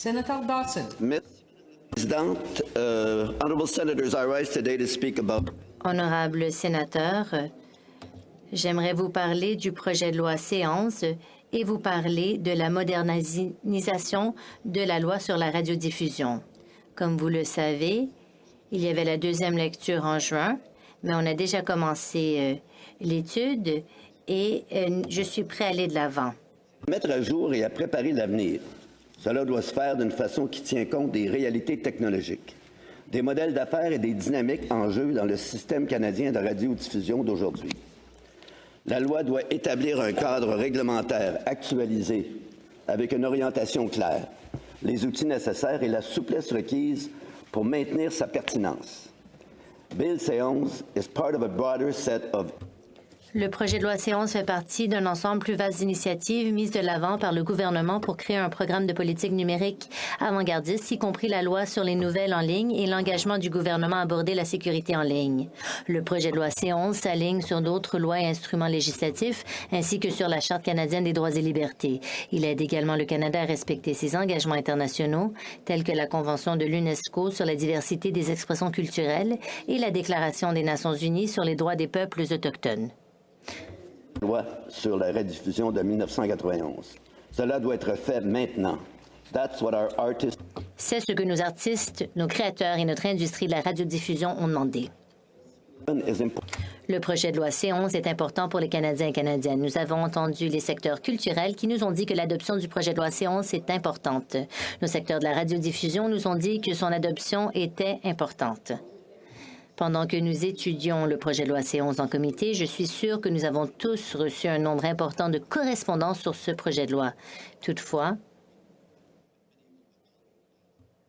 Senator Dawson. Ms. Présidente, honorable senators, I rise today to speak about. Honorables sénateurs, j'aimerais vous parler du projet de loi C11 et vous parler de la modernisation de la loi sur la radiodiffusion. Comme vous le savez, il y avait la deuxième lecture en juin, mais on a déjà commencé l'étude et je suis prêt à aller de l'avant. Mettre à jour et à préparer l'avenir. Cela doit se faire d'une façon qui tient compte des réalités technologiques, des modèles d'affaires et des dynamiques en jeu dans le système canadien de radiodiffusion d'aujourd'hui. La loi doit établir un cadre réglementaire actualisé avec une orientation claire, les outils nécessaires et la souplesse requise pour maintenir sa pertinence. Bill C11 is part of a broader set of. Le projet de loi C11 fait partie d'un ensemble plus vaste d'initiatives mises de l'avant par le gouvernement pour créer un programme de politique numérique avant-gardiste, y compris la loi sur les nouvelles en ligne et l'engagement du gouvernement à aborder la sécurité en ligne. Le projet de loi C11 s'aligne sur d'autres lois et instruments législatifs, ainsi que sur la Charte canadienne des droits et libertés. Il aide également le Canada à respecter ses engagements internationaux, tels que la Convention de l'UNESCO sur la diversité des expressions culturelles et la Déclaration des Nations unies sur les droits des peuples autochtones. Loi sur la rediffusion de 1991. Cela doit être fait maintenant. That's what our artists. C'est ce que nos artistes, nos créateurs et notre industrie de la radiodiffusion ont demandé. Le projet de loi C11 est important pour les Canadiens et Canadiennes. Nous avons entendu les secteurs culturels qui nous ont dit que l'adoption du projet de loi C11 est importante. Nos secteurs de la radiodiffusion nous ont dit que son adoption était importante. Pendant que nous étudions le projet de loi C11 en comité, je suis sûre que nous avons tous reçu un nombre important de correspondances sur ce projet de loi. Toutefois,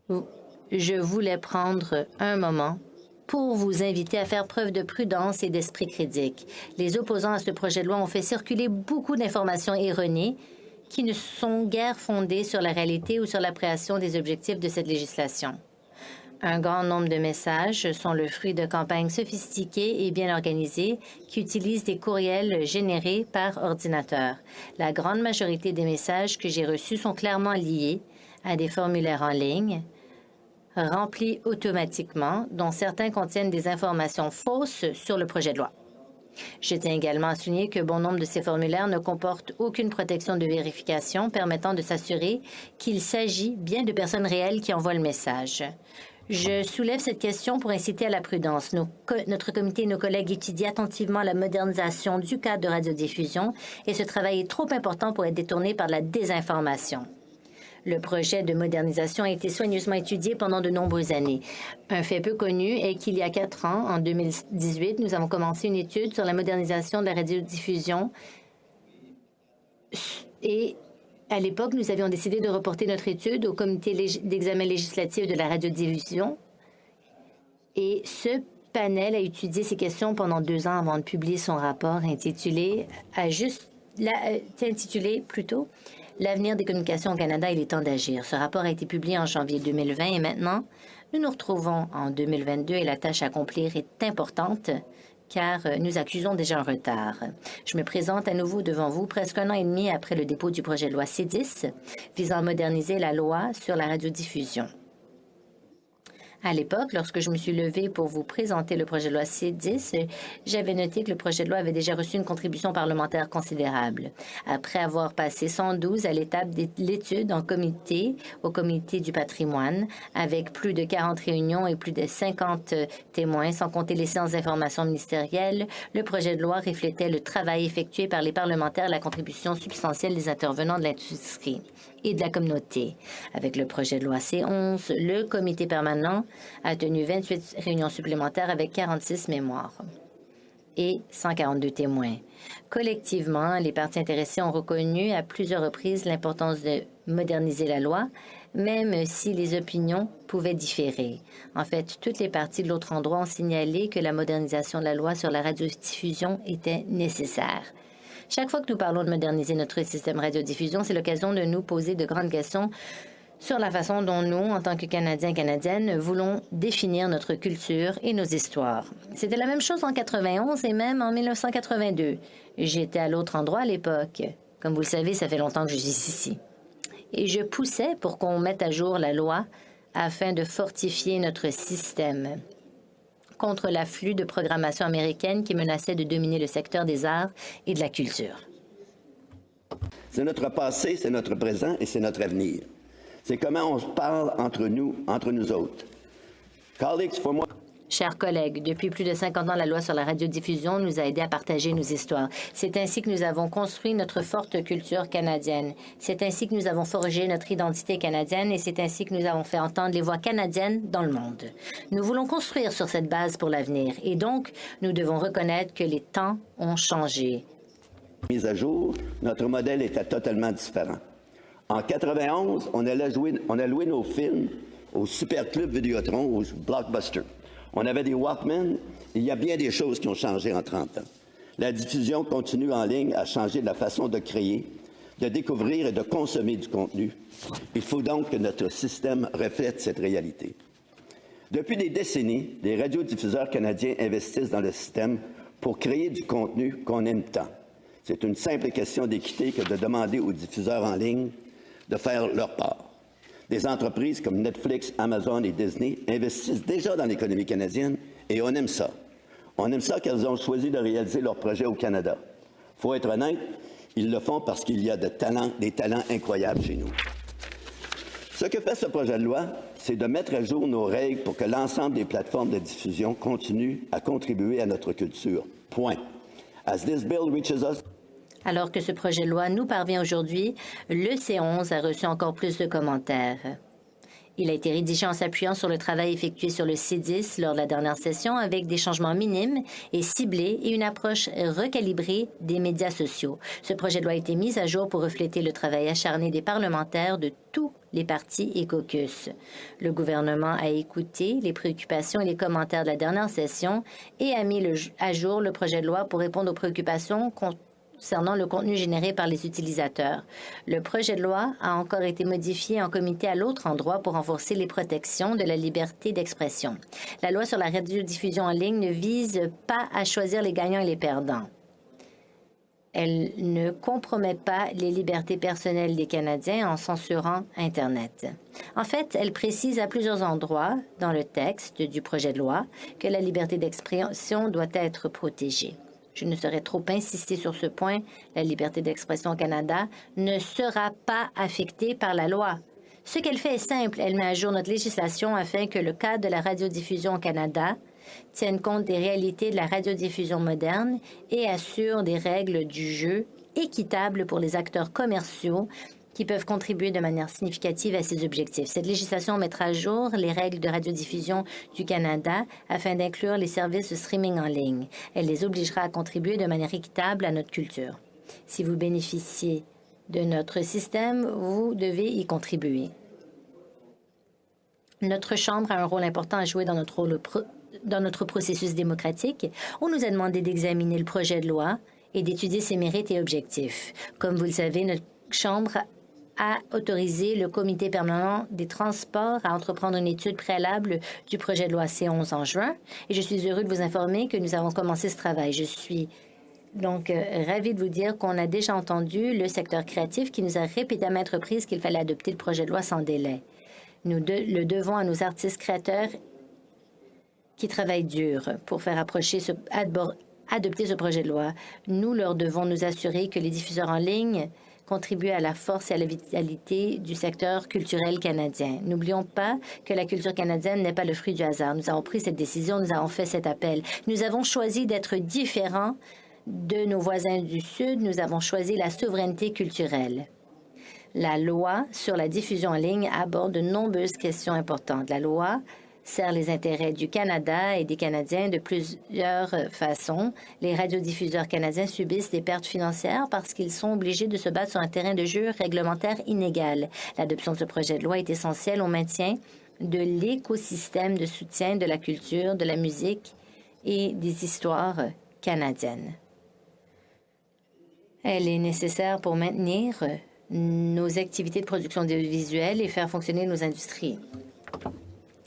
je voulais prendre un moment pour vous inviter à faire preuve de prudence et d'esprit critique. Les opposants à ce projet de loi ont fait circuler beaucoup d'informations erronées qui ne sont guère fondées sur la réalité ou sur l'appréciation des objectifs de cette législation. Un grand nombre de messages sont le fruit de campagnes sophistiquées et bien organisées qui utilisent des courriels générés par ordinateur. La grande majorité des messages que j'ai reçus sont clairement liés à des formulaires en ligne, remplis automatiquement, dont certains contiennent des informations fausses sur le projet de loi. Je tiens également à souligner que bon nombre de ces formulaires ne comportent aucune protection de vérification permettant de s'assurer qu'il s'agit bien de personnes réelles qui envoient le message. Je soulève cette question pour inciter à la prudence. Notre comité et nos collègues étudient attentivement la modernisation du cadre de radiodiffusion et ce travail est trop important pour être détourné par la désinformation. Le projet de modernisation a été soigneusement étudié pendant de nombreuses années. Un fait peu connu est qu'il y a 4 ans, en 2018, nous avons commencé une étude sur la modernisation de la radiodiffusion et à l'époque, nous avions décidé de reporter notre étude au comité d'examen législatif de la radiodiffusion et ce panel a étudié ces questions pendant 2 ans avant de publier son rapport intitulé L'avenir des communications au Canada et les temps d'agir. Ce rapport a été publié en janvier 2020 et maintenant, nous nous retrouvons en 2022 et la tâche à accomplir est importante car nous accusons déjà un retard. Je me présente à nouveau devant vous presque 1 an et demi après le dépôt du projet de loi C10 visant à moderniser la loi sur la radiodiffusion. À l'époque, lorsque je me suis levée pour vous présenter le projet de loi C10, j'avais noté que le projet de loi avait déjà reçu une contribution parlementaire considérable. Après avoir passé 112 à l'étape de l'étude en comité, au comité du patrimoine, avec plus de 40 réunions et plus de 50 témoins, sans compter les séances d'information ministérielles, le projet de loi reflétait le travail effectué par les parlementaires et la contribution substantielle des intervenants de l'industrie et de la communauté. Avec le projet de loi C11, le comité permanent a tenu 28 réunions supplémentaires avec 46 mémoires et 142 témoins. Collectivement, les parties intéressées ont reconnu à plusieurs reprises l'importance de moderniser la loi, même si les opinions pouvaient différer. En fait, toutes les parties de l'autre endroit ont signalé que la modernisation de la loi sur la radiodiffusion était nécessaire. Chaque fois que nous parlons de moderniser notre système radiodiffusion, c'est l'occasion de nous poser de grandes questions sur la façon dont nous, en tant que Canadiens et Canadiennes, voulons définir notre culture et nos histoires. C'était la même chose en 91 et même en 1982. J'étais à l'autre endroit à l'époque. Comme vous le savez, ça fait longtemps que je suis ici. et je poussais pour qu'on mette à jour la loi afin de fortifier notre système contre l'afflux de programmation américaine qui menaçait de dominer le secteur des arts et de la culture. C'est notre passé, c'est notre présent et c'est notre avenir. C'est comment on se parle entre nous autres. Colleagues, for moi... Chers collègues, depuis plus de 50 ans, la loi sur la radiodiffusion nous a aidés à partager nos histoires. C'est ainsi que nous avons construit notre forte culture canadienne. C'est ainsi que nous avons forgé notre identité canadienne et c'est ainsi que nous avons fait entendre les voix canadiennes dans le monde. Nous voulons construire sur cette base pour l'avenir et donc, nous devons reconnaître que les temps ont changé. Mise à jour, notre modèle était totalement différent. En 91, on a loué nos films au Super Club Vidéotron, au Blockbuster. On avait des Walkman. Il y a bien des choses qui ont changé en 30 ans. La diffusion continue en ligne à changer la façon de créer, de découvrir et de consommer du contenu. Il faut donc que notre système reflète cette réalité. Depuis des décennies, les radiodiffuseurs canadiens investissent dans le système pour créer du contenu qu'on aime tant. C'est une simple question d'équité que de demander aux diffuseurs en ligne de faire leur part. Des entreprises comme Netflix, Amazon et Disney investissent déjà dans l'économie canadienne et on aime ça. On aime ça qu'elles ont choisi de réaliser leurs projets au Canada. Il faut être honnête, ils le font parce qu'il y a des talents incroyables chez nous. Ce que fait ce projet de loi, c'est de mettre à jour nos règles pour que l'ensemble des plateformes de diffusion continuent à contribuer à notre culture. Point. As this bill reaches us, Alors que ce projet de loi nous parvient aujourd'hui, le C11 a reçu encore plus de commentaires. Il a été rédigé en s'appuyant sur le travail effectué sur le C10 lors de la dernière session avec des changements minimes et ciblés et une approche recalibrée des médias sociaux. Ce projet de loi a été mis à jour pour refléter le travail acharné des parlementaires de tous les partis et caucus. Le gouvernement a écouté les préoccupations et les commentaires de la dernière session et a mis à jour le projet de loi pour répondre aux préoccupations concernant le contenu généré par les utilisateurs. Le projet de loi a encore été modifié en comité à l'autre endroit pour renforcer les protections de la liberté d'expression. La loi sur la radiodiffusion en ligne ne vise pas à choisir les gagnants et les perdants. Elle ne compromet pas les libertés personnelles des Canadiens en censurant Internet. En fait, elle précise à plusieurs endroits dans le texte du projet de loi que la liberté d'expression doit être protégée. Je ne saurais trop insister sur ce point. La liberté d'expression au Canada ne sera pas affectée par la loi. Ce qu'elle fait est simple. Elle met à jour notre législation afin que le cadre de la radiodiffusion au Canada tienne compte des réalités de la radiodiffusion moderne et assure des règles du jeu équitables pour les acteurs commerciaux qui peuvent contribuer de manière significative à ces objectifs. Cette législation mettra à jour les règles de radiodiffusion du Canada afin d'inclure les services de streaming en ligne. Elle les obligera à contribuer de manière équitable à notre culture. Si vous bénéficiez de notre système, vous devez y contribuer. Notre Chambre a un rôle important à jouer dans notre processus démocratique. On nous a demandé d'examiner le projet de loi et d'étudier ses mérites et objectifs. Comme vous le savez, notre Chambre a autorisé le Comité permanent des transports à entreprendre une étude préalable du projet de loi C11 en juin. Et je suis heureux de vous informer que nous avons commencé ce travail. Je suis donc ravie de vous dire qu'on a déjà entendu le secteur créatif qui nous a répété à maintes reprises qu'il fallait adopter le projet de loi sans délai. Nous le devons à nos artistes créateurs qui travaillent dur pour faire adopter ce projet de loi. Nous leur devons nous assurer que les diffuseurs en ligne contribuent à la force et à la vitalité du secteur culturel canadien. N'oublions pas que la culture canadienne n'est pas le fruit du hasard. Nous avons pris cette décision, nous avons fait cet appel. Nous avons choisi d'être différents de nos voisins du Sud. Nous avons choisi la souveraineté culturelle. La loi sur la diffusion en ligne aborde de nombreuses questions importantes. La loi sert les intérêts du Canada et des Canadiens de plusieurs façons. Les radiodiffuseurs canadiens subissent des pertes financières parce qu'ils sont obligés de se battre sur un terrain de jeu réglementaire inégal. L'adoption de ce projet de loi est essentielle au maintien de l'écosystème de soutien de la culture, de la musique et des histoires canadiennes. Elle est nécessaire pour maintenir nos activités de production audiovisuelle et faire fonctionner nos industries.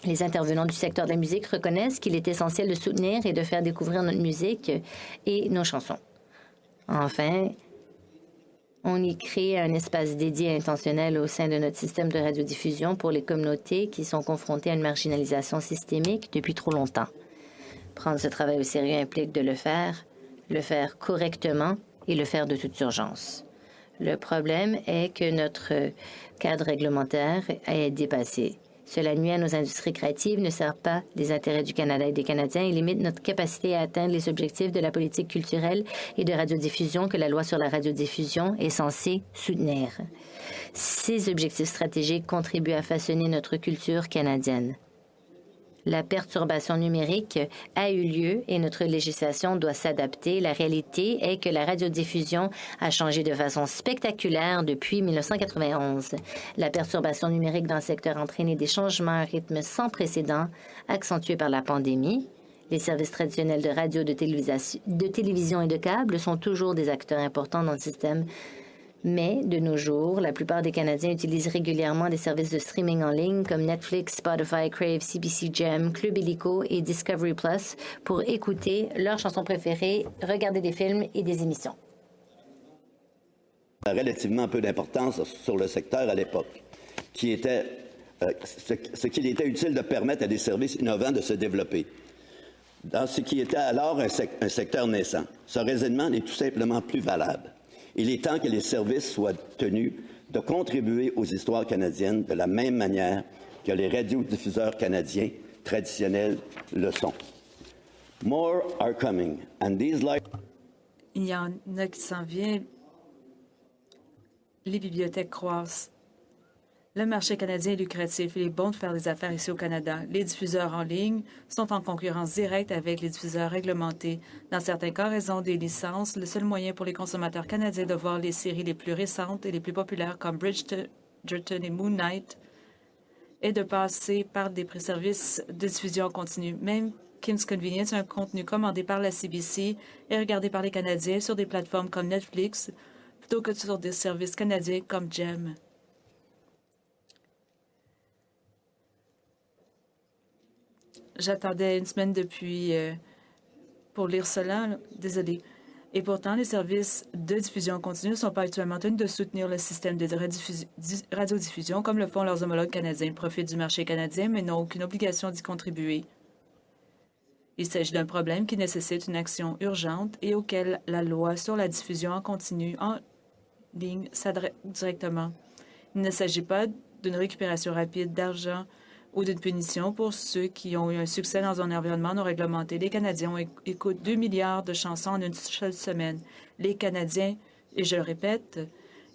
Les intervenants du secteur de la musique reconnaissent qu'il est essentiel de soutenir et de faire découvrir notre musique et nos chansons. Enfin, On y crée un espace dédié intentionnel au sein de notre système de radiodiffusion pour les communautés qui sont confrontées à une marginalisation systémique depuis trop longtemps. Prendre ce travail au sérieux implique de le faire correctement et le faire de toute urgence. Le problème est que notre cadre réglementaire est dépassé. Cela nuit à nos industries créatives, ne sert pas les intérêts du Canada et des Canadiens et limite notre capacité à atteindre les objectifs de la politique culturelle et de radiodiffusion que la loi sur la radiodiffusion est censée soutenir. Ces objectifs stratégiques contribuent à façonner notre culture canadienne. La perturbation numérique a eu lieu et notre législation doit s'adapter. La réalité est que la radiodiffusion a changé de façon spectaculaire depuis 1991. La perturbation numérique dans le secteur a entraîné des changements à un rythme sans précédent, accentués par la pandémie. Les services traditionnels de radio, de télévision et de câble sont toujours des acteurs importants dans le système. Mais, de nos jours, la plupart des Canadiens utilisent régulièrement des services de streaming en ligne comme Netflix, Spotify, Crave, CBC Gem, Club Illico et Discovery Plus pour écouter leurs chansons préférées, regarder des films et des émissions. Relativement peu d'importance sur le secteur à l'époque, qui était ce qu'il était utile de permettre à des services innovants de se développer. Dans ce qui était alors un secteur naissant, ce raisonnement n'est tout simplement plus valable. Il est temps que les services soient tenus de contribuer aux histoires canadiennes de la même manière que les radiodiffuseurs canadiens traditionnels le sont. More are coming, and these Il y en a qui s'en viennent. Les bibliothèques croissent. Le marché canadien est lucratif. Il est bon de faire des affaires ici au Canada. Les diffuseurs en ligne sont en concurrence directe avec les diffuseurs réglementés. Dans certains cas, raison des licences, le seul moyen pour les consommateurs canadiens de voir les séries les plus récentes et les plus populaires comme Bridgerton et Moon Knight est de passer par des services de diffusion en continu. Même Kim's Convenience, un contenu commandé par la CBC et regardé par les Canadiens sur des plateformes comme Netflix plutôt que sur des services canadiens comme Gem. J'attendais une semaine depuis pour lire cela. Désolée. Et pourtant, les services de diffusion continue ne sont pas actuellement tenus de soutenir le système de radiodiffusion comme le font leurs homologues canadiens. Ils profitent du marché canadien, mais n'ont aucune obligation d'y contribuer. Il s'agit d'un problème qui nécessite une action urgente et auquel la loi sur la diffusion en continu en ligne s'adresse directement. Il ne s'agit pas d'une récupération rapide d'argent ou d'une punition pour ceux qui ont eu un succès dans un environnement non réglementé. Les Canadiens écoutent 2 milliards de chansons en une seule semaine. Les Canadiens, et je le répète,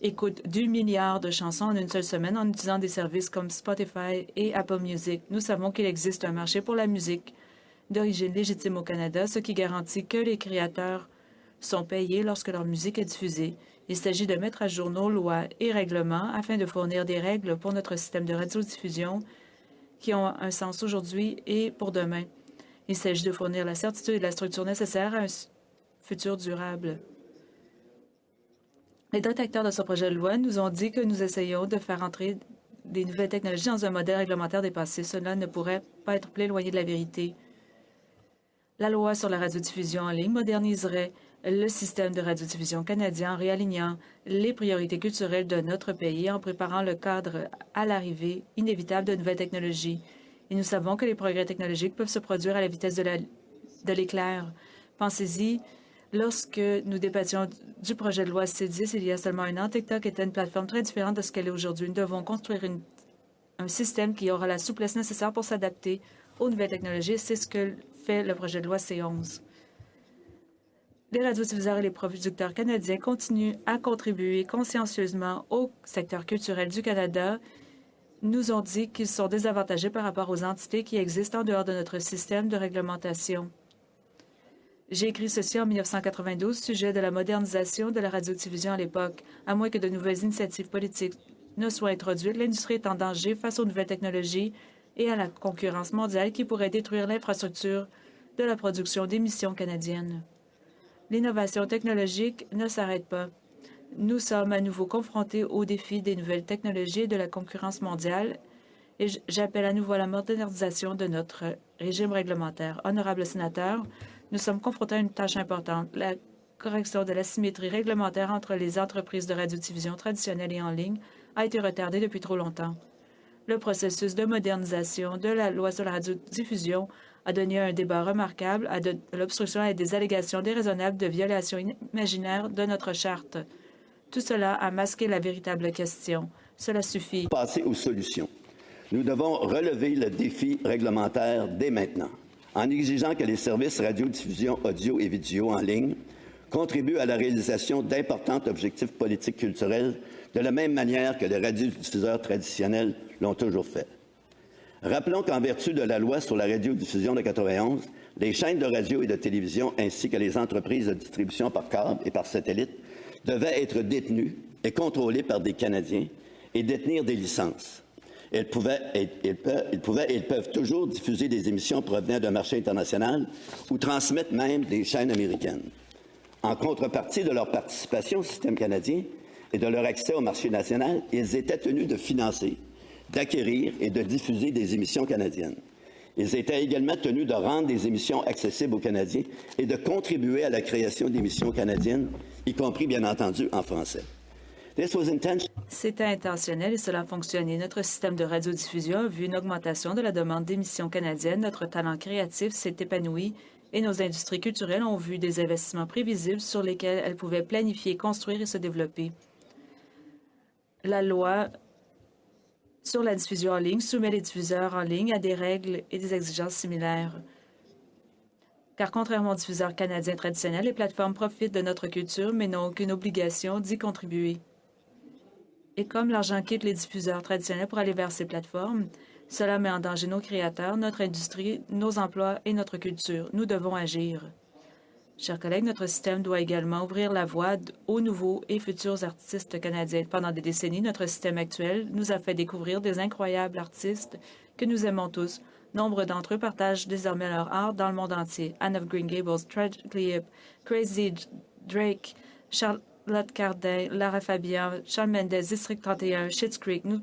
écoutent 2 milliards de chansons en une seule semaine en utilisant des services comme Spotify et Apple Music. Nous savons qu'il existe un marché pour la musique d'origine légitime au Canada, ce qui garantit que les créateurs sont payés lorsque leur musique est diffusée. Il s'agit de mettre à jour nos lois et règlements afin de fournir des règles pour notre système de radiodiffusion qui ont un sens aujourd'hui et pour demain. Il s'agit de fournir la certitude et la structure nécessaire à un futur durable. Les détracteurs de ce projet de loi nous ont dit que nous essayons de faire entrer des nouvelles technologies dans un modèle réglementaire dépassé. Cela ne pourrait pas être plus éloigné de la vérité. La loi sur la radiodiffusion en ligne moderniserait le système de radiodiffusion canadien en réalignant les priorités culturelles de notre pays en préparant le cadre à l'arrivée inévitable de nouvelles technologies. Et nous savons que les progrès technologiques peuvent se produire à la vitesse de l'éclair. Pensez-y, lorsque nous débattions du projet de loi C10 il y a seulement un an, TikTok était une plateforme très différente de ce qu'elle est aujourd'hui. Nous devons construire un système qui aura la souplesse nécessaire pour s'adapter aux nouvelles technologies. C'est ce que fait le projet de loi C11. Les radiodiffuseurs et les producteurs canadiens continuent à contribuer consciencieusement au secteur culturel du Canada. Nous ont dit qu'ils sont désavantagés par rapport aux entités qui existent en dehors de notre système de réglementation. J'ai écrit ceci en 1992, sujet de la modernisation de la radiodiffusion à l'époque. À moins que de nouvelles initiatives politiques ne soient introduites, l'industrie est en danger face aux nouvelles technologies et à la concurrence mondiale qui pourrait détruire l'infrastructure de la production d'émissions canadiennes. L'innovation technologique ne s'arrête pas. Nous sommes à nouveau confrontés aux défis des nouvelles technologies et de la concurrence mondiale et j'appelle à nouveau à la modernisation de notre régime réglementaire. Honorables sénateurs, nous sommes confrontés à une tâche importante. La correction de l'asymétrie réglementaire entre les entreprises de radiodiffusion traditionnelles et en ligne a été retardée depuis trop longtemps. Le processus de modernisation de la loi sur la radiodiffusion a donné un débat remarquable à de l'obstruction et des allégations déraisonnables de violations imaginaires de notre charte. Tout cela a masqué la véritable question. Cela suffit. Passer aux solutions. Nous devons relever le défi réglementaire dès maintenant, en exigeant que les services radiodiffusion audio et vidéo en ligne contribuent à la réalisation d'importants objectifs politiques culturels de la même manière que les radiodiffuseurs traditionnels l'ont toujours fait. Rappelons qu'en vertu de la loi sur la radiodiffusion de 1991, les chaînes de radio et de télévision ainsi que les entreprises de distribution par câble et par satellite devaient être détenues et contrôlées par des Canadiens et détenir des licences. Ils peuvent toujours diffuser des émissions provenant d'un marché international ou transmettre même des chaînes américaines. En contrepartie de leur participation au système canadien et de leur accès au marché national, ils étaient tenus de financer, d'acquérir et de diffuser des émissions canadiennes. Ils étaient également tenus de rendre des émissions accessibles aux Canadiens et de contribuer à la création d'émissions canadiennes, y compris, bien entendu, en français. C'était intentionnel et cela a fonctionné. Notre système de radiodiffusion a vu une augmentation de la demande d'émissions canadiennes. Notre talent créatif s'est épanoui et nos industries culturelles ont vu des investissements prévisibles sur lesquels elles pouvaient planifier, construire et se développer. La loi sur la diffusion en ligne soumet les diffuseurs en ligne à des règles et des exigences similaires. Car contrairement aux diffuseurs canadiens traditionnels, les plateformes profitent de notre culture mais n'ont aucune obligation d'y contribuer. Et comme l'argent quitte les diffuseurs traditionnels pour aller vers ces plateformes, cela met en danger nos créateurs, notre industrie, nos emplois et notre culture. Nous devons agir. Chers collègues, notre système doit également ouvrir la voie aux nouveaux et futurs artistes canadiens. Pendant des décennies, notre système actuel nous a fait découvrir des incroyables artistes que nous aimons tous. Nombre d'entre eux partagent désormais leur art dans le monde entier. Anne of Green Gables, Tragically Hip, Crazy Drake, Charlotte Cardin, Lara Fabian, Shawn Mendes, District 31, Schitt's Creek. Nous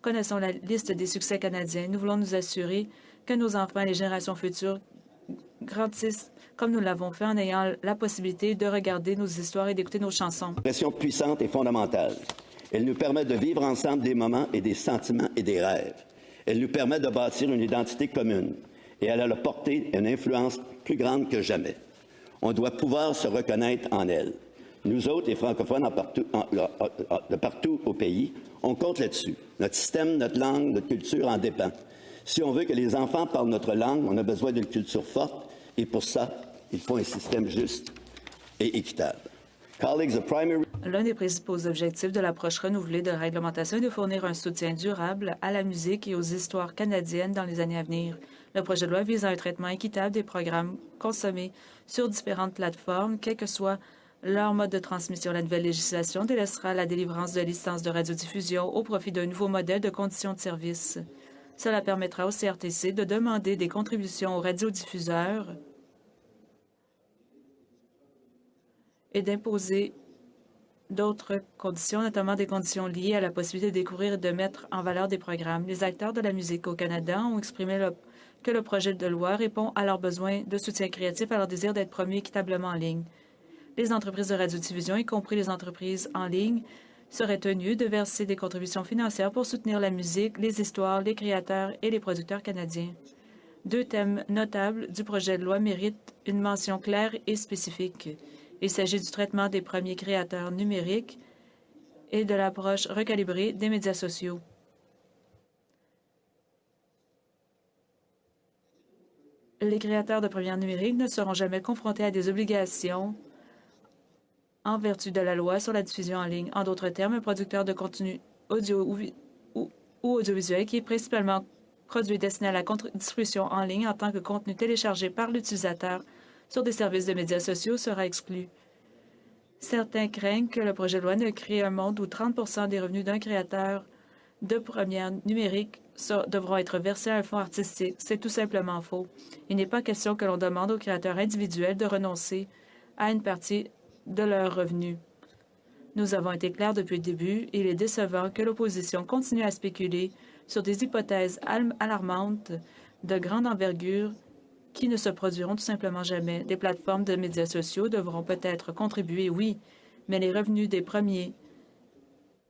connaissons la liste des succès canadiens. Nous voulons nous assurer que nos enfants et les générations futures grandissent comme nous l'avons fait en ayant la possibilité de regarder nos histoires et d'écouter nos chansons. Une pression puissante et fondamentale. Elle nous permet de vivre ensemble des moments et des sentiments et des rêves. Elle nous permet de bâtir une identité commune et elle a la portée et une influence plus grande que jamais. On doit pouvoir se reconnaître en elle. Nous autres, les francophones de partout au pays, on compte là-dessus. Notre système, notre langue, notre culture en dépend. Si on veut que les enfants parlent notre langue, on a besoin d'une culture forte et pour ça, il faut un système juste et équitable. L'un des principaux objectifs de l'approche renouvelée de réglementation est de fournir un soutien durable à la musique et aux histoires canadiennes dans les années à venir. Le projet de loi vise à un traitement équitable des programmes consommés sur différentes plateformes, quel que soit leur mode de transmission. La nouvelle législation délaissera la délivrance de licences de radiodiffusion au profit d'un nouveau modèle de conditions de service. Cela permettra au CRTC de demander des contributions aux radiodiffuseurs et d'imposer d'autres conditions, notamment des conditions liées à la possibilité de découvrir et de mettre en valeur des programmes. Les acteurs de la musique au Canada ont exprimé que le projet de loi répond à leurs besoins de soutien créatif, à leur désir d'être promus équitablement en ligne. Les entreprises de radiodiffusion, y compris les entreprises en ligne, seraient tenues de verser des contributions financières pour soutenir la musique, les histoires, les créateurs et les producteurs canadiens. Deux thèmes notables du projet de loi méritent une mention claire et spécifique. Il s'agit du traitement des premiers créateurs numériques et de l'approche recalibrée des médias sociaux. Les créateurs de première numérique ne seront jamais confrontés à des obligations en vertu de la loi sur la diffusion en ligne. En d'autres termes, un producteur de contenu audio ou audiovisuel qui est principalement produit destiné à la distribution en ligne en tant que contenu téléchargé par l'utilisateur sur des services de médias sociaux sera exclu. Certains craignent que le projet de loi ne crée un monde où 30 des revenus d'un créateur de première numérique devront être versés à un fonds artistique. C'est tout simplement faux. Il n'est pas question que l'on demande aux créateurs individuels de renoncer à une partie de leurs revenus. Nous avons été clairs depuis le début. Il est décevant que l'opposition continue à spéculer sur des hypothèses alarmantes de grande envergure qui ne se produiront tout simplement jamais. Des plateformes de médias sociaux devront peut-être contribuer, oui, mais les revenus des premiers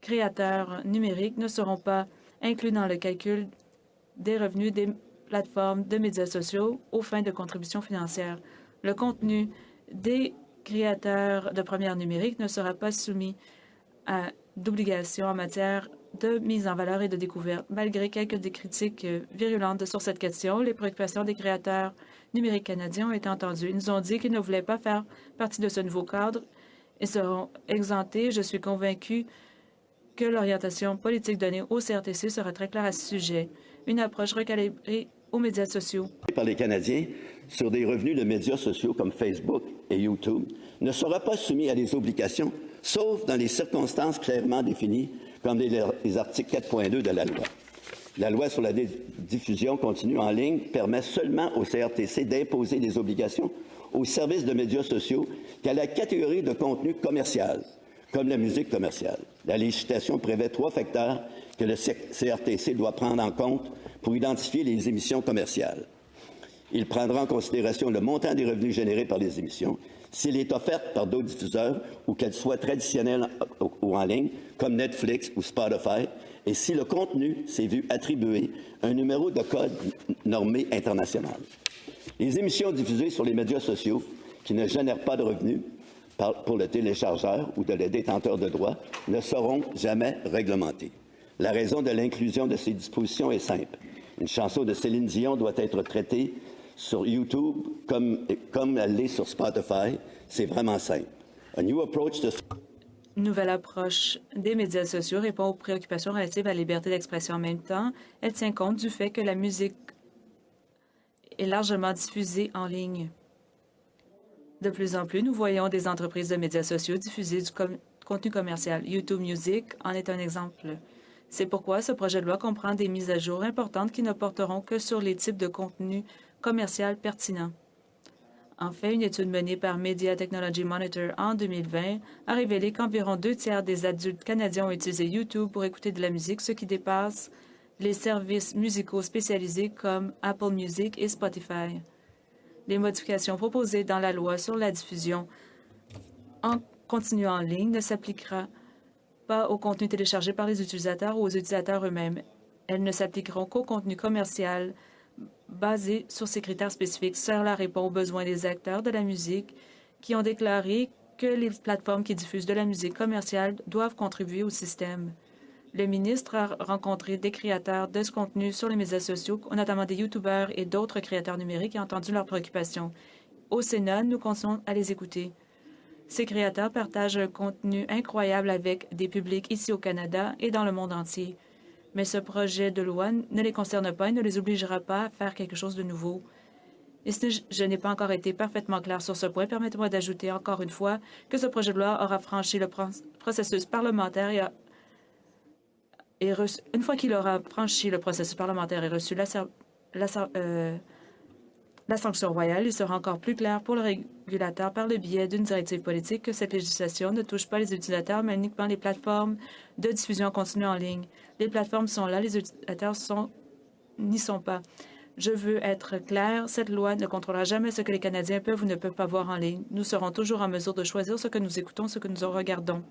créateurs numériques ne seront pas inclus dans le calcul des revenus des plateformes de médias sociaux aux fins de contribution financière. Le contenu des créateurs de première numérique ne sera pas soumis à d'obligations en matière de mise en valeur et de découverte. Malgré quelques des critiques virulentes sur cette question, les préoccupations des créateurs numériques canadiens ont été entendues. Ils nous ont dit qu'ils ne voulaient pas faire partie de ce nouveau cadre et seront exemptés. Je suis convaincu que l'orientation politique donnée au CRTC sera très claire à ce sujet. Une approche recalibrée aux médias sociaux par les Canadiens sur des revenus de médias sociaux comme Facebook et YouTube ne sera pas soumis à des obligations, sauf dans les circonstances clairement définies, comme les articles 4.2 de la loi. La loi sur la diffusion continue en ligne permet seulement au CRTC d'imposer des obligations aux services de médias sociaux qu'à la catégorie de contenu commercial, comme la musique commerciale. La législation prévoit 3 facteurs que le CRTC doit prendre en compte pour identifier les émissions commerciales. Il prendra en considération le montant des revenus générés par les émissions, s'il est offerte par d'autres diffuseurs ou qu'elle soit traditionnelle ou en ligne, comme Netflix ou Spotify, et si le contenu s'est vu attribuer un numéro de code normé international. Les émissions diffusées sur les médias sociaux qui ne génèrent pas de revenus pour le téléchargeur ou de le détenteur de droits ne seront jamais réglementées. La raison de l'inclusion de ces dispositions est simple. Une chanson de Céline Dion doit être traitée sur YouTube comme elle l'est sur Spotify. C'est vraiment simple. Nouvelle approche des médias sociaux répond aux préoccupations relatives à la liberté d'expression. En même temps, elle tient compte du fait que la musique est largement diffusée en ligne. De plus en plus, nous voyons des entreprises de médias sociaux diffuser du contenu commercial. YouTube Music en est un exemple. C'est pourquoi ce projet de loi comprend des mises à jour importantes qui ne porteront que sur les types de contenus commercial pertinents. En fait, une étude menée par Media Technology Monitor en 2020 a révélé qu'environ 2/3 des adultes canadiens ont utilisé YouTube pour écouter de la musique, ce qui dépasse les services musicaux spécialisés comme Apple Music et Spotify. Les modifications proposées dans la loi sur la diffusion en continu en ligne ne s'appliquera pas au contenu téléchargé par les utilisateurs ou aux utilisateurs eux-mêmes. Elles ne s'appliqueront qu'au contenu commercial basé sur ces critères spécifiques. Cela répond aux besoins des acteurs de la musique qui ont déclaré que les plateformes qui diffusent de la musique commerciale doivent contribuer au système. Le ministre a rencontré des créateurs de ce contenu sur les médias sociaux, notamment des YouTubeurs et d'autres créateurs numériques, et a entendu leurs préoccupations. Au Sénat, nous continuons à les écouter. Ces créateurs partagent un contenu incroyable avec des publics ici au Canada et dans le monde entier. Mais ce projet de loi ne les concerne pas et ne les obligera pas à faire quelque chose de nouveau. Et si je n'ai pas encore été parfaitement clair sur ce point, permettez-moi d'ajouter encore une fois que ce projet de loi aura franchi le processus parlementaire une fois qu'il aura franchi le processus parlementaire et reçu la sanction royale, il sera encore plus clair pour le régulateur par le biais d'une directive politique que cette législation ne touche pas les utilisateurs, mais uniquement les plateformes de diffusion continue en ligne. Les plateformes sont là, les utilisateurs n'y sont pas. Je veux être clair, cette loi ne contrôlera jamais ce que les Canadiens peuvent ou ne peuvent pas voir en ligne. Nous serons toujours en mesure de choisir ce que nous écoutons, ce que nous regardons.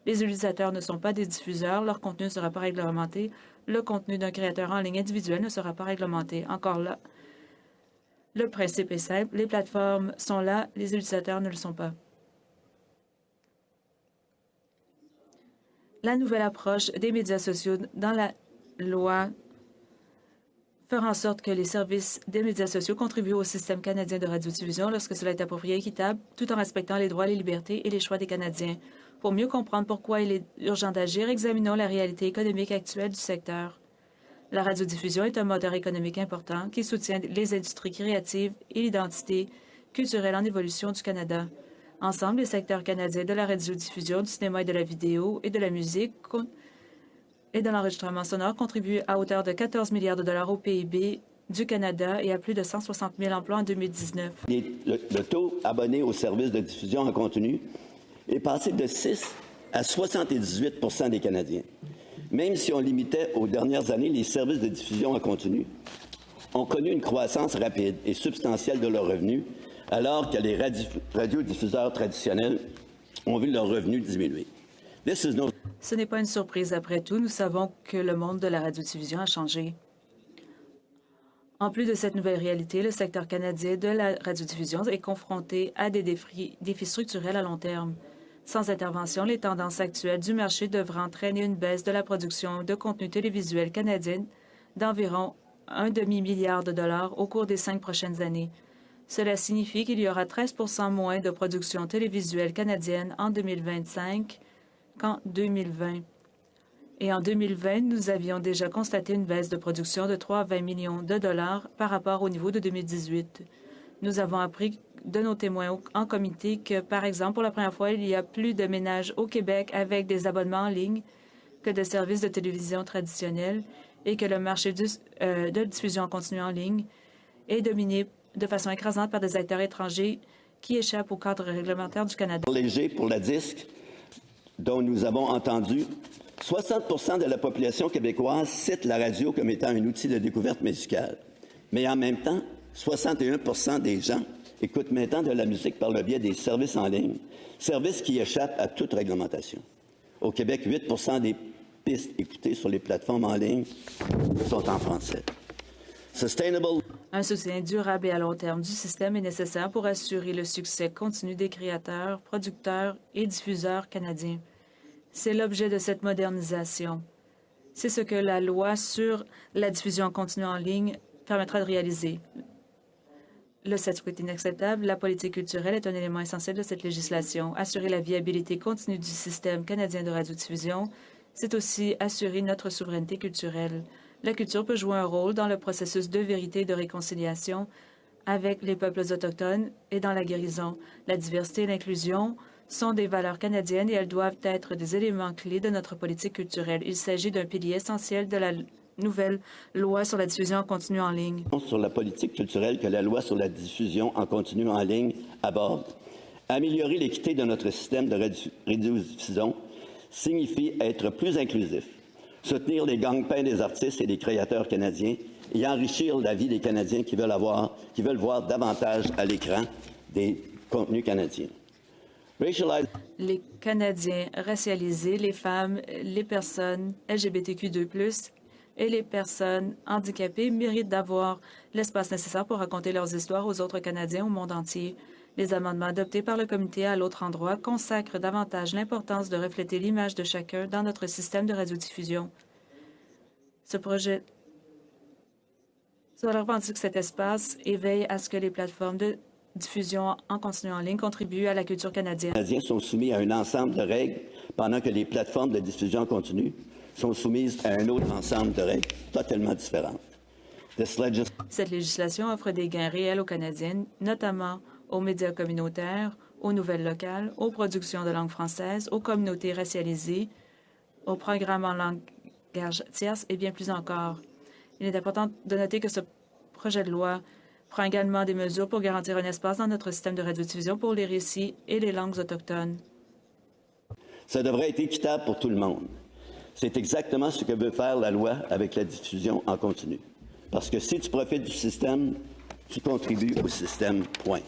Les utilisateurs ne sont pas des diffuseurs, leur contenu ne sera pas réglementé. Le contenu d'un créateur en ligne individuel ne sera pas réglementé. Encore là, le principe est simple, les plateformes sont là, les utilisateurs ne le sont pas. La nouvelle approche des médias sociaux dans la loi fera en sorte que les services des médias sociaux contribuent au système canadien de radiodiffusion lorsque cela est approprié et équitable, tout en respectant les droits, les libertés et les choix des Canadiens. Pour mieux comprendre pourquoi il est urgent d'agir, examinons la réalité économique actuelle du secteur. La radiodiffusion est un moteur économique important qui soutient les industries créatives et l'identité culturelle en évolution du Canada. Ensemble, les secteurs canadiens de la radiodiffusion, du cinéma et de la vidéo et de la musique et de l'enregistrement sonore contribuent à hauteur de 14 milliards de dollars au PIB du Canada et à plus de 160 000 emplois en 2019. Le taux abonné aux services de diffusion en continu est passé de 6 à 78 % des Canadiens. Même si on limitait aux dernières années les services de diffusion en continu, ont connu une croissance rapide et substantielle de leurs revenus, alors que les radiodiffuseurs traditionnels ont vu leurs revenus diminuer. Ce n'est pas une surprise. Après tout, nous savons que le monde de la radiodiffusion a changé. En plus de cette nouvelle réalité, le secteur canadien de la radiodiffusion est confronté à des défis structurels à long terme. Sans intervention, les tendances actuelles du marché devraient entraîner une baisse de la production de contenu télévisuel canadien d'environ un demi-milliard de dollars au cours des 5 prochaines années. Cela signifie qu'il y aura 13 % moins de production télévisuelle canadienne en 2025 qu'en 2020. Et en 2020, nous avions déjà constaté une baisse de production de 3 à 20 millions de dollars par rapport au niveau de 2018. Nous avons appris de nos témoins en comité que, par exemple, pour la première fois, il y a plus de ménages au Québec avec des abonnements en ligne que de services de télévision traditionnels et que le marché de diffusion en continu en ligne est dominé de façon écrasante par des acteurs étrangers qui échappent au cadre réglementaire du Canada. Léger pour la disque, dont nous avons entendu, 60 % de la population québécoise cite la radio comme étant un outil de découverte musicale. Mais en même temps, 61 % des gens écoutent maintenant de la musique par le biais des services en ligne, services qui échappent à toute réglementation. Au Québec, 8 % des pistes écoutées sur les plateformes en ligne sont en français. Un soutien durable et à long terme du système est nécessaire pour assurer le succès continu des créateurs, producteurs et diffuseurs canadiens. C'est l'objet de cette modernisation. C'est ce que la loi sur la diffusion en continu en ligne permettra de réaliser. Le statu quo est inacceptable. La politique culturelle est un élément essentiel de cette législation. Assurer la viabilité continue du système canadien de radiodiffusion, c'est aussi assurer notre souveraineté culturelle. La culture peut jouer un rôle dans le processus de vérité et de réconciliation avec les peuples autochtones et dans la guérison. La diversité et l'inclusion sont des valeurs canadiennes et elles doivent être des éléments clés de notre politique culturelle. Il s'agit d'un pilier essentiel de la nouvelle loi sur la diffusion en continu en ligne. Sur la politique culturelle que la loi sur la diffusion en continu en ligne aborde. Améliorer l'équité de notre système de radiodiffusion signifie être plus inclusif, soutenir les gangs-pains des artistes et des créateurs canadiens et enrichir la vie des Canadiens qui veulent voir davantage à l'écran des contenus canadiens. Les Canadiens racialisés, les femmes, les personnes LGBTQ2+, et les personnes handicapées méritent d'avoir l'espace nécessaire pour raconter leurs histoires aux autres Canadiens au monde entier. Les amendements adoptés par le comité à l'autre endroit consacrent davantage l'importance de refléter l'image de chacun dans notre système de radiodiffusion. Ce projet revendique cet espace et veille à ce que les plateformes de diffusion en continu en ligne contribuent à la culture canadienne. Les Canadiens sont soumis à un ensemble de règles pendant que les plateformes de diffusion en continu sont soumises à un autre ensemble de règles totalement différentes. Cette législation offre des gains réels aux Canadiens, notamment aux médias communautaires, aux nouvelles locales, aux productions de langue française, aux communautés racialisées, aux programmes en langage tierce et bien plus encore. Il est important de noter que ce projet de loi prend également des mesures pour garantir un espace dans notre système de radiodiffusion pour les récits et les langues autochtones. Ça devrait être équitable pour tout le monde. C'est exactement ce que veut faire la loi avec la diffusion en continu. Parce que si tu profites du système, tu contribues au système, point.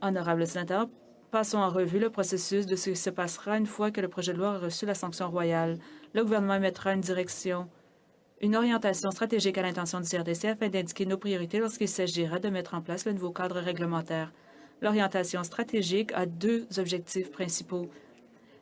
Honorable sénateur, passons en revue le processus de ce qui se passera une fois que le projet de loi aura reçu la sanction royale. Le gouvernement émettra une orientation stratégique à l'intention du CRTC afin d'indiquer nos priorités lorsqu'il s'agira de mettre en place le nouveau cadre réglementaire. L'orientation stratégique a 2 objectifs principaux.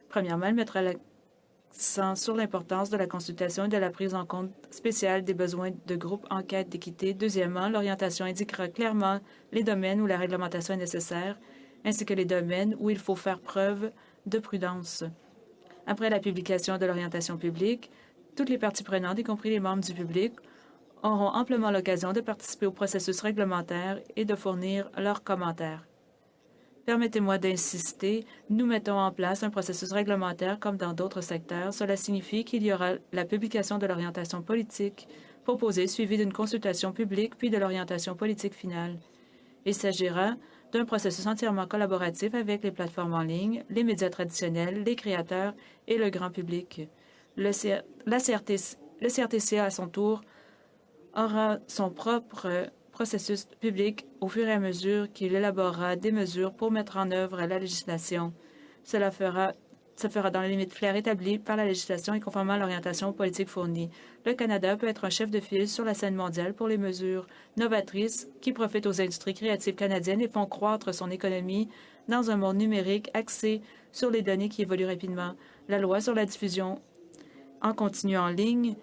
Premièrement, elle mettra l'accent sur l'importance de la consultation et de la prise en compte spéciale des besoins de groupes en quête d'équité. Deuxièmement, l'orientation indiquera clairement les domaines où la réglementation est nécessaire, ainsi que les domaines où il faut faire preuve de prudence. Après la publication de l'orientation publique, toutes les parties prenantes, y compris les membres du public, auront amplement l'occasion de participer au processus réglementaire et de fournir leurs commentaires. Permettez-moi d'insister, nous mettons en place un processus réglementaire comme dans d'autres secteurs. Cela signifie qu'il y aura la publication de l'orientation politique proposée, suivie d'une consultation publique, puis de l'orientation politique finale. Il s'agira d'un processus entièrement collaboratif avec les plateformes en ligne, les médias traditionnels, les créateurs et le grand public. Le CRTC, à son tour, aura son propre processus public au fur et à mesure qu'il élaborera des mesures pour mettre en œuvre la législation. Se fera dans les limites claires établies par la législation et conformément à l'orientation politique fournie. Le Canada peut être un chef de file sur la scène mondiale pour les mesures novatrices qui profitent aux industries créatives canadiennes et font croître son économie dans un monde numérique axé sur les données qui évoluent rapidement. La loi sur la diffusion en continu en ligne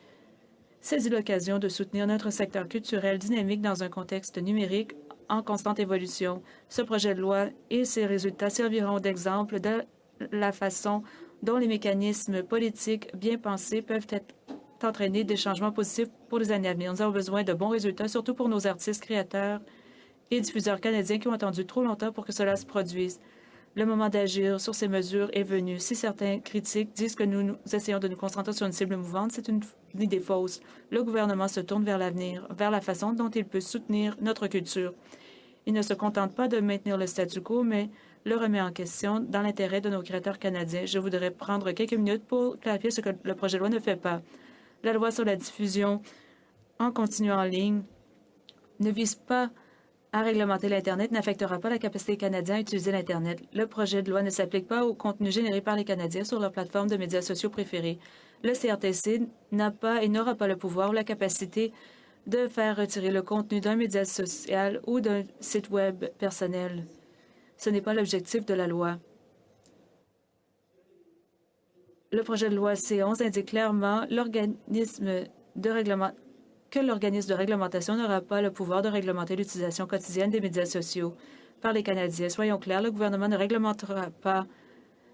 saisit l'occasion de soutenir notre secteur culturel dynamique dans un contexte numérique en constante évolution. Ce projet de loi et ses résultats serviront d'exemple de la façon dont les mécanismes politiques bien pensés peuvent entraîner des changements positifs pour les années à venir. Nous avons besoin de bons résultats, surtout pour nos artistes, créateurs et diffuseurs canadiens qui ont attendu trop longtemps pour que cela se produise. Le moment d'agir sur ces mesures est venu. Si certains critiques disent que nous essayons de nous concentrer sur une cible mouvante, c'est une idée fausse. Le gouvernement se tourne vers l'avenir, vers la façon dont il peut soutenir notre culture. Il ne se contente pas de maintenir le statu quo, mais le remet en question dans l'intérêt de nos créateurs canadiens. Je voudrais prendre quelques minutes pour clarifier ce que le projet de loi ne fait pas. La loi sur la diffusion en continu en ligne ne vise pas à réglementer l'Internet, n'affectera pas la capacité des Canadiens à utiliser l'Internet. Le projet de loi ne s'applique pas au contenu généré par les Canadiens sur leurs plateformes de médias sociaux préférées. Le CRTC n'a pas et n'aura pas le pouvoir ou la capacité de faire retirer le contenu d'un média social ou d'un site Web personnel. Ce n'est pas l'objectif de la loi. Le projet de loi C11 indique clairement que l'organisme de réglementation n'aura pas le pouvoir de réglementer l'utilisation quotidienne des médias sociaux par les Canadiens. Soyons clairs, le gouvernement ne réglementera pas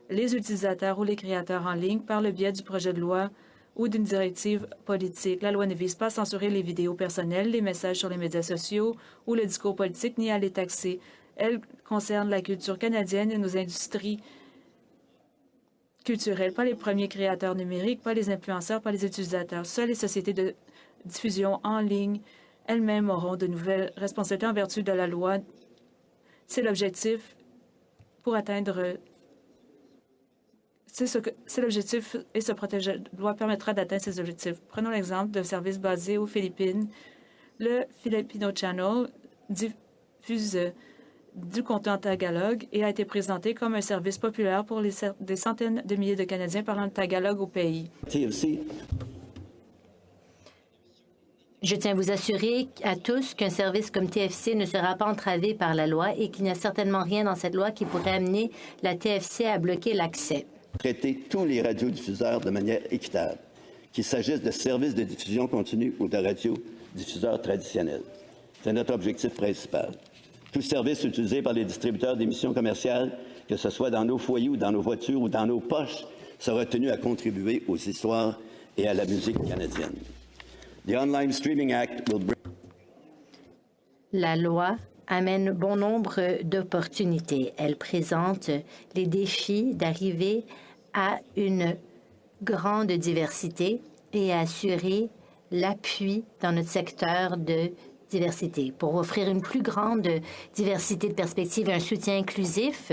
les utilisateurs ou les créateurs en ligne par le biais du projet de loi ou d'une directive politique. La loi ne vise pas à censurer les vidéos personnelles, les messages sur les médias sociaux ou le discours politique, ni à les taxer. Elle concerne la culture canadienne et nos industries culturelles, pas les premiers créateurs numériques, pas les influenceurs, pas les utilisateurs. Seules les sociétés de diffusion en ligne elles-mêmes auront de nouvelles responsabilités en vertu de la loi. C'est l'objectif pour atteindre... C'est l'objectif et ce projet de loi permettra d'atteindre ces objectifs. Prenons l'exemple de services basés aux Philippines. Le Filipino Channel diffuse du contenu en tagalog et a été présenté comme un service populaire pour des centaines de milliers de Canadiens parlant le tagalog au pays. TFC. Je tiens à vous assurer à tous qu'un service comme TFC ne sera pas entravé par la loi et qu'il n'y a certainement rien dans cette loi qui pourrait amener la TFC à bloquer l'accès. Traiter tous les radiodiffuseurs de manière équitable, qu'il s'agisse de services de diffusion continue ou de radiodiffuseurs traditionnels. C'est notre objectif principal. Tout service utilisé par les distributeurs d'émissions commerciales, que ce soit dans nos foyers ou dans nos voitures ou dans nos poches, sera tenu à contribuer aux histoires et à la musique canadienne. The Online Streaming Act will bring... La loi amène bon nombre d'opportunités. Elle présente les défis d'arriver à une grande diversité et à assurer l'appui dans notre secteur de diversité. Pour offrir une plus grande diversité de perspectives et un soutien inclusif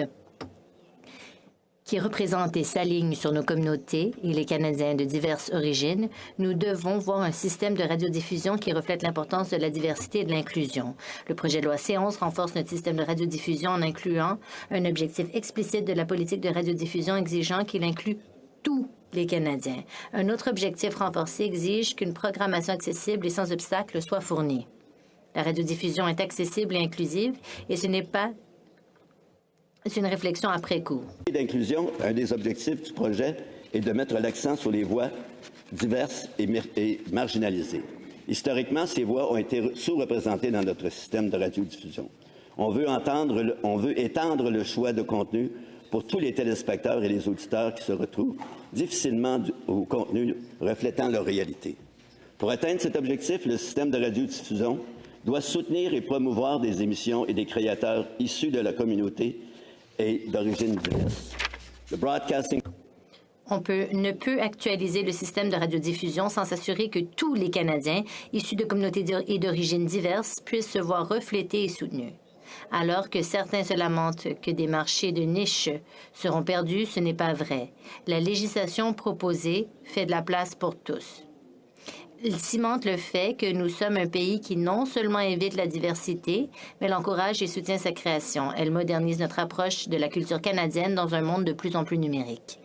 qui représente et s'aligne sur nos communautés et les Canadiens de diverses origines, nous devons voir un système de radiodiffusion qui reflète l'importance de la diversité et de l'inclusion. Le projet de loi C11 renforce notre système de radiodiffusion en incluant un objectif explicite de la politique de radiodiffusion exigeant qu'il inclue tous les Canadiens. Un autre objectif renforcé exige qu'une programmation accessible et sans obstacle soit fournie. La radiodiffusion est accessible et inclusive et ce n'est pas une réflexion après coup. D'inclusion, un des objectifs du projet est de mettre l'accent sur les voix diverses et marginalisées. Historiquement, ces voix ont été sous-représentées dans notre système de radiodiffusion. On veut étendre le choix de contenu pour tous les téléspectateurs et les auditeurs qui se retrouvent difficilement au contenu reflétant leur réalité. Pour atteindre cet objectif, le système de radiodiffusion doit soutenir et promouvoir des émissions et des créateurs issus de la communauté et d'origine diverse. Le broadcasting... ne peut actualiser le système de radiodiffusion sans s'assurer que tous les Canadiens issus de communautés et d'origines diverses puissent se voir reflétés et soutenus. Alors que certains se lamentent que des marchés de niche seront perdus, ce n'est pas vrai. La législation proposée fait de la place pour tous. Il cimente le fait que nous sommes un pays qui non seulement évite la diversité, mais l'encourage et soutient sa création. Elle modernise notre approche de la culture canadienne dans un monde de plus en plus numérique.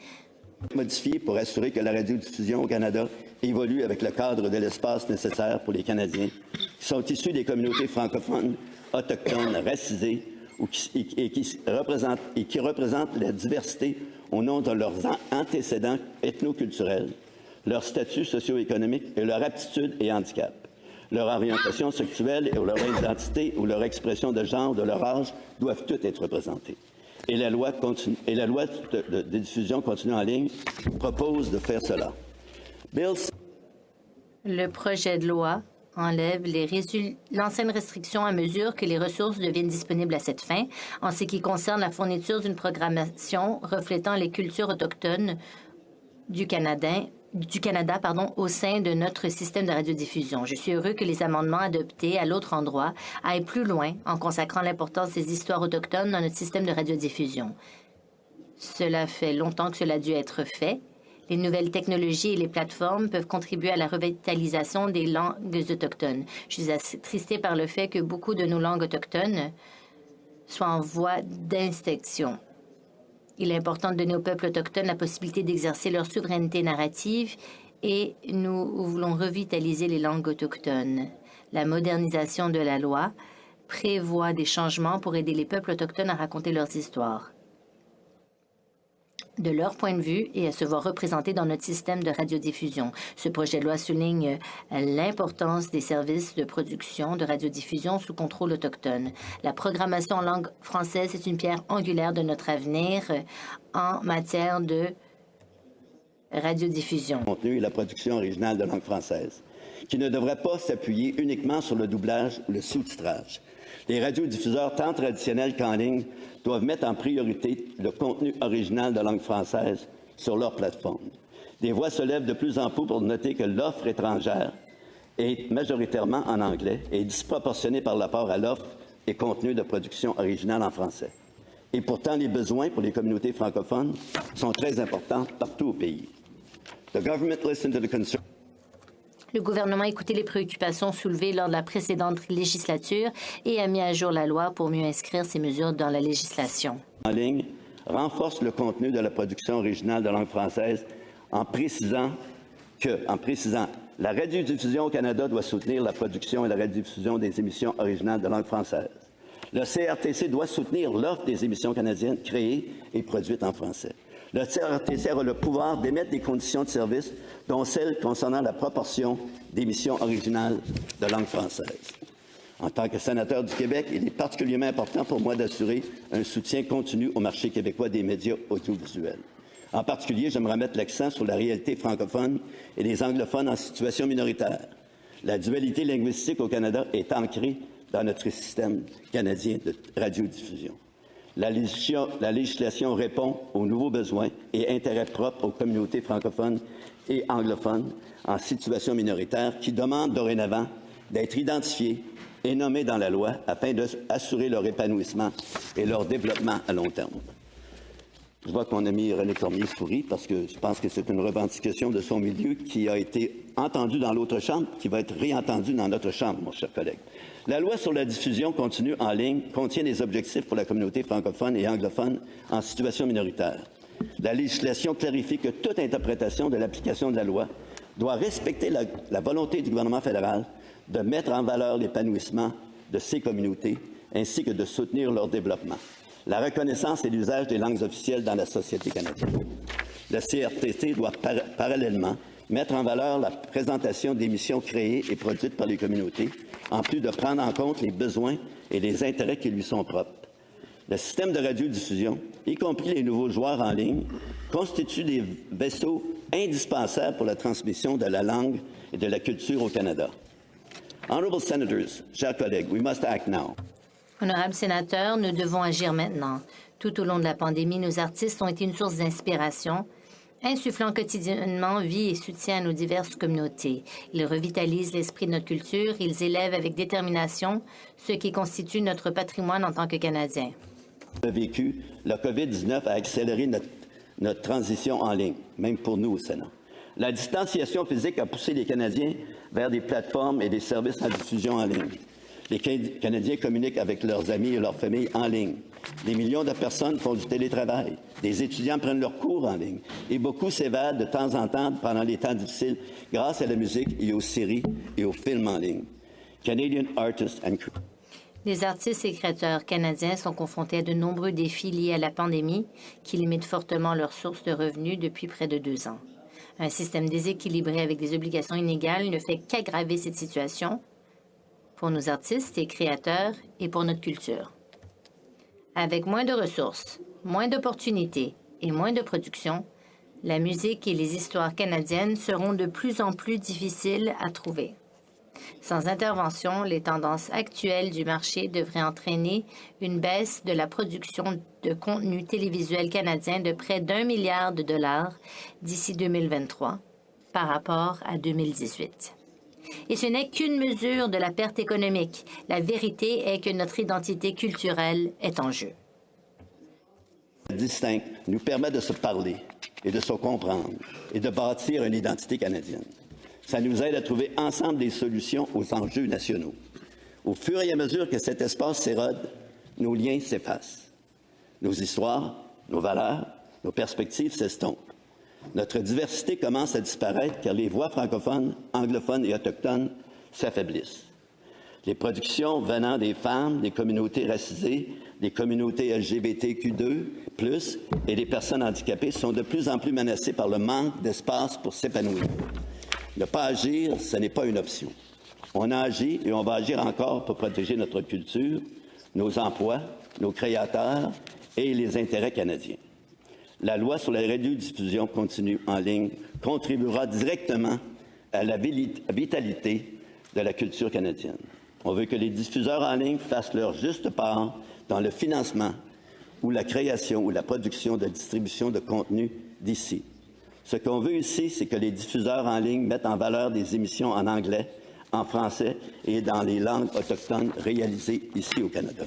Modifié pour assurer que la radiodiffusion au Canada évolue avec le cadre de l'espace nécessaire pour les Canadiens qui sont issus des communautés francophones, autochtones, racisées et qui représentent la diversité au nom de leurs antécédents ethnoculturels, leur statut socio-économique et leur aptitude et handicap. Leur orientation sexuelle et leur identité ou leur expression de genre, de leur âge, doivent toutes être représentées. Et la loi de diffusion continue en ligne propose de faire cela. Le projet de loi enlève l'ancienne restriction à mesure que les ressources deviennent disponibles à cette fin, en ce qui concerne la fourniture d'une programmation reflétant les cultures autochtones du Canada, au sein de notre système de radiodiffusion. Je suis heureux que les amendements adoptés à l'autre endroit aillent plus loin en consacrant l'importance des histoires autochtones dans notre système de radiodiffusion. Cela fait longtemps que cela a dû être fait. Les nouvelles technologies et les plateformes peuvent contribuer à la revitalisation des langues autochtones. Je suis attristée par le fait que beaucoup de nos langues autochtones soient en voie d'extinction. Il est important de donner aux peuples autochtones la possibilité d'exercer leur souveraineté narrative et nous voulons revitaliser les langues autochtones. La modernisation de la loi prévoit des changements pour aider les peuples autochtones à raconter leurs histoires de leur point de vue et à se voir représentés dans notre système de radiodiffusion. Ce projet de loi souligne l'importance des services de production de radiodiffusion sous contrôle autochtone. La programmation en langue française est une pierre angulaire de notre avenir en matière de radiodiffusion. Contenu et la production originale de langue française, qui ne devrait pas s'appuyer uniquement sur le doublage ou le sous-titrage. Les radiodiffuseurs, tant traditionnels qu'en ligne, doivent mettre en priorité le contenu original de langue française sur leur plateforme. Des voix se lèvent de plus en plus pour noter que l'offre étrangère est majoritairement en anglais et disproportionnée par rapport à l'offre et contenu de production originale en français. Et pourtant, les besoins pour les communautés francophones sont très importants partout au pays. The government listened to the concerns. Le gouvernement a écouté les préoccupations soulevées lors de la précédente législature et a mis à jour la loi pour mieux inscrire ces mesures dans la législation. En ligne renforce le contenu de la production originale de langue française en précisant la radiodiffusion au Canada doit soutenir la production et la radiodiffusion des émissions originales de langue française. Le CRTC doit soutenir l'offre des émissions canadiennes créées et produites en français. Le CRTC aura le pouvoir d'émettre des conditions de service, dont celles concernant la proportion d'émissions originales de langue française. En tant que sénateur du Québec, il est particulièrement important pour moi d'assurer un soutien continu au marché québécois des médias audiovisuels. En particulier, j'aimerais mettre l'accent sur la réalité francophone et les anglophones en situation minoritaire. La dualité linguistique au Canada est ancrée dans notre système canadien de radiodiffusion. La législation répond aux nouveaux besoins et intérêts propres aux communautés francophones et anglophones en situation minoritaire qui demandent dorénavant d'être identifiés et nommés dans la loi afin d'assurer leur épanouissement et leur développement à long terme. Je vois que mon ami René Cormier sourit parce que je pense que c'est une revendication de son milieu qui a été entendue dans l'autre chambre, qui va être réentendue dans notre chambre, mon cher collègue. La loi sur la diffusion continue en ligne contient des objectifs pour la communauté francophone et anglophone en situation minoritaire. La législation clarifie que toute interprétation de l'application de la loi doit respecter la volonté du gouvernement fédéral de mettre en valeur l'épanouissement de ces communautés ainsi que de soutenir leur développement. La reconnaissance et l'usage des langues officielles dans la société canadienne. Le CRTC doit parallèlement mettre en valeur la présentation d'émissions créées et produites par les communautés, en plus de prendre en compte les besoins et les intérêts qui lui sont propres. Le système de radiodiffusion, y compris les nouveaux joueurs en ligne, constitue des vaisseaux indispensables pour la transmission de la langue et de la culture au Canada. Honourable Senators, chers collègues, we must act now. Honorables sénateurs, nous devons agir maintenant. Tout au long de la pandémie, nos artistes ont été une source d'inspiration, insufflant quotidiennement vie et soutien à nos diverses communautés. Ils revitalisent l'esprit de notre culture, ils élèvent avec détermination ce qui constitue notre patrimoine en tant que Canadiens. Vécu, la COVID-19 a accéléré notre transition en ligne, même pour nous au Sénat. La distanciation physique a poussé les Canadiens vers des plateformes et des services en diffusion en ligne. Les Canadiens communiquent avec leurs amis et leurs familles en ligne. Des millions de personnes font du télétravail. Des étudiants prennent leurs cours en ligne. Et beaucoup s'évadent de temps en temps pendant les temps difficiles grâce à la musique et aux séries et aux films en ligne. Canadian Artists and Les artistes et créateurs canadiens sont confrontés à de nombreux défis liés à la pandémie qui limitent fortement leurs sources de revenus depuis près de 2 ans. Un système déséquilibré avec des obligations inégales ne fait qu'aggraver cette situation pour nos artistes et créateurs et pour notre culture. Avec moins de ressources, moins d'opportunités et moins de production, la musique et les histoires canadiennes seront de plus en plus difficiles à trouver. Sans intervention, les tendances actuelles du marché devraient entraîner une baisse de la production de contenu télévisuel canadien de près d'1 milliard de dollars d'ici 2023 par rapport à 2018. Et ce n'est qu'une mesure de la perte économique. La vérité est que notre identité culturelle est en jeu. Distinct nous permet de se parler et de se comprendre et de bâtir une identité canadienne. Ça nous aide à trouver ensemble des solutions aux enjeux nationaux. Au fur et à mesure que cet espace s'érode, nos liens s'effacent. Nos histoires, nos valeurs, nos perspectives s'estompent. Notre diversité commence à disparaître car les voix francophones, anglophones et autochtones s'affaiblissent. Les productions venant des femmes, des communautés racisées, des communautés LGBTQ2+, et des personnes handicapées sont de plus en plus menacées par le manque d'espace pour s'épanouir. Ne pas agir, ce n'est pas une option. On a agi et on va agir encore pour protéger notre culture, nos emplois, nos créateurs et les intérêts canadiens. La loi sur la radiodiffusion continue en ligne contribuera directement à la vitalité de la culture canadienne. On veut que les diffuseurs en ligne fassent leur juste part dans le financement ou la création ou la production de distribution de contenu d'ici. Ce qu'on veut ici, c'est que les diffuseurs en ligne mettent en valeur des émissions en anglais, en français et dans les langues autochtones réalisées ici au Canada.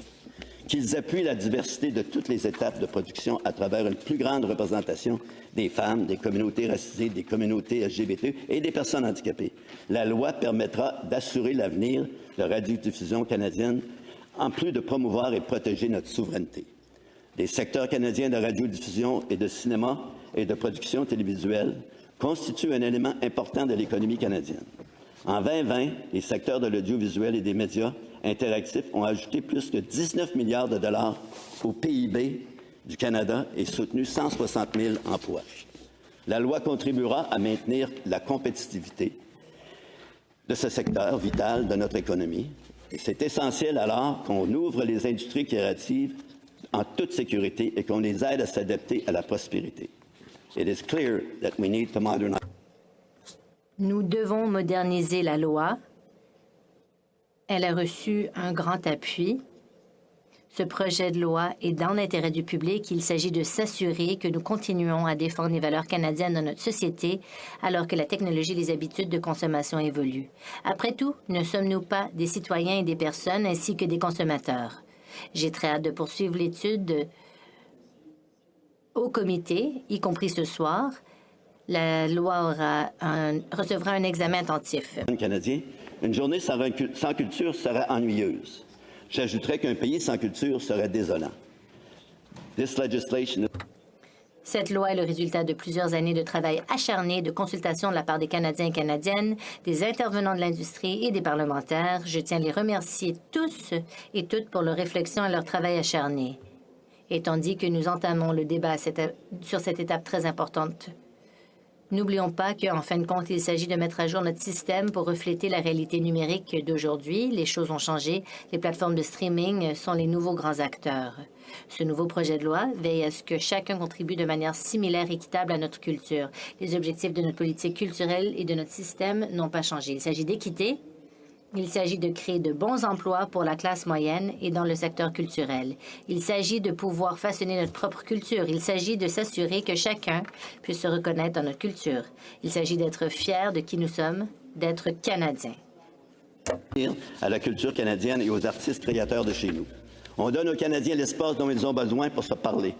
Qu'ils appuient la diversité de toutes les étapes de production à travers une plus grande représentation des femmes, des communautés racisées, des communautés LGBT et des personnes handicapées. La loi permettra d'assurer l'avenir de la radiodiffusion canadienne, en plus de promouvoir et protéger notre souveraineté. Les secteurs canadiens de radiodiffusion et de cinéma et de production télévisuelle constituent un élément important de l'économie canadienne. En 2020, les secteurs de l'audiovisuel et des médias interactifs ont ajouté plus que 19 milliards de dollars au PIB du Canada et soutenu 160 000 emplois. La loi contribuera à maintenir la compétitivité de ce secteur vital de notre économie. Et c'est essentiel alors qu'on ouvre les industries créatives en toute sécurité et qu'on les aide à s'adapter à la prospérité. It is clear that we need to modernize. Nous devons moderniser la loi. Elle a reçu un grand appui. Ce projet de loi est dans l'intérêt du public. Il s'agit de s'assurer que nous continuons à défendre les valeurs canadiennes dans notre société alors que la technologie et les habitudes de consommation évoluent. Après tout, ne sommes-nous pas des citoyens et des personnes ainsi que des consommateurs? J'ai très hâte de poursuivre l'étude au comité, y compris ce soir. La loi recevra un examen attentif. Canadien, une journée sans culture serait ennuyeuse. J'ajouterais qu'un pays sans culture serait désolant. Cette loi est le résultat de plusieurs années de travail acharné, de consultation de la part des Canadiens et Canadiennes, des intervenants de l'industrie et des parlementaires. Je tiens à les remercier tous et toutes pour leur réflexion et leur travail acharné. Et tandis que nous entamons le débat sur cette étape très importante, n'oublions pas qu'en fin de compte, il s'agit de mettre à jour notre système pour refléter la réalité numérique d'aujourd'hui. Les choses ont changé. Les plateformes de streaming sont les nouveaux grands acteurs. Ce nouveau projet de loi veille à ce que chacun contribue de manière similaire et équitable à notre culture. Les objectifs de notre politique culturelle et de notre système n'ont pas changé. Il s'agit d'équité. Il s'agit de créer de bons emplois pour la classe moyenne et dans le secteur culturel. Il s'agit de pouvoir façonner notre propre culture. Il s'agit de s'assurer que chacun puisse se reconnaître dans notre culture. Il s'agit d'être fier de qui nous sommes, d'être Canadiens. À la culture canadienne et aux artistes créateurs de chez nous. On donne aux Canadiens l'espace dont ils ont besoin pour se parler,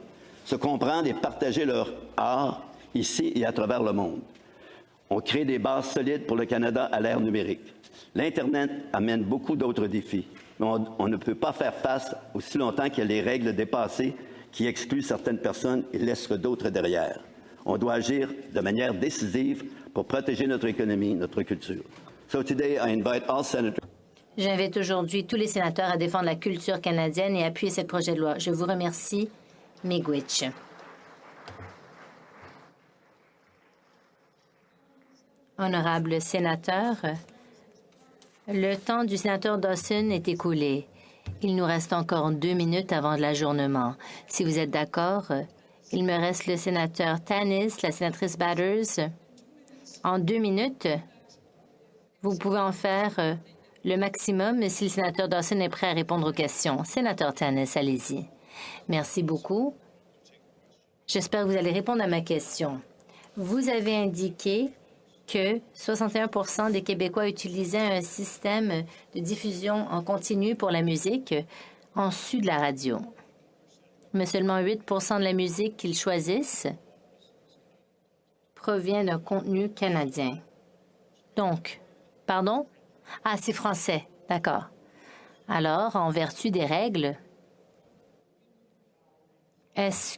se comprendre et partager leur art ici et à travers le monde. On crée des bases solides pour le Canada à l'ère numérique. L'Internet amène beaucoup d'autres défis, mais on ne peut pas faire face aussi longtemps qu'il y a les règles dépassées qui excluent certaines personnes et laissent d'autres derrière. On doit agir de manière décisive pour protéger notre économie, notre culture. So today I invite all senators. J'invite aujourd'hui tous les sénateurs à défendre la culture canadienne et appuyer ce projet de loi. Je vous remercie, Miigwech. Honorables sénateurs, le temps du sénateur Dawson est écoulé. Il nous reste encore 2 minutes avant de l'ajournement. Si vous êtes d'accord, il me reste le sénateur Tanis, la sénatrice Batters. En 2 minutes, vous pouvez en faire le maximum si le sénateur Dawson est prêt à répondre aux questions. Sénateur Tanis, allez-y. Merci beaucoup. J'espère que vous allez répondre à ma question. Vous avez indiqué que 61 des Québécois utilisaient un système de diffusion en continu pour la musique en sus de la radio. Mais seulement 8 de la musique qu'ils choisissent provient d'un contenu canadien. Donc, pardon? Ah, c'est français. D'accord. Alors, en vertu des règles, est-ce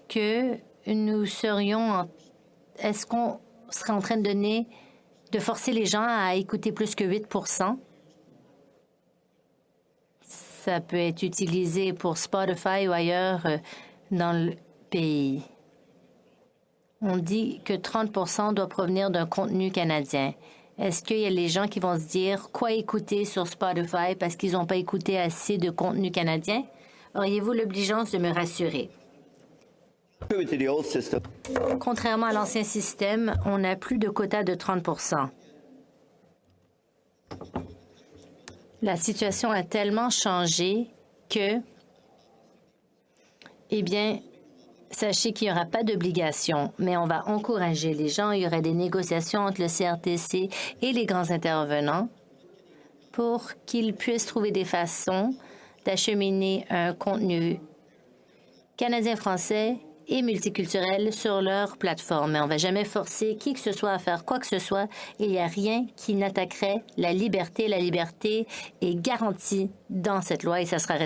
qu'on serait en train de forcer les gens à écouter plus que 8 Ça peut être utilisé pour Spotify ou ailleurs dans le pays. On dit que 30 doit provenir d'un contenu canadien. Est-ce qu'il y a les gens qui vont se dire quoi écouter sur Spotify parce qu'ils n'ont pas écouté assez de contenu canadien? Auriez-vous l'obligeance de me rassurer? Contrairement à l'ancien système, on n'a plus de quota de 30 La situation a tellement changé que, eh bien, sachez qu'il n'y aura pas d'obligation, mais on va encourager les gens. Il y aurait des négociations entre le CRTC et les grands intervenants pour qu'ils puissent trouver des façons d'acheminer un contenu canadien-français et multiculturel sur leur plateforme. Mais on ne va jamais forcer qui que ce soit à faire quoi que ce soit. Il n'y a rien qui n'attaquerait la liberté. La liberté est garantie dans cette loi et ça sera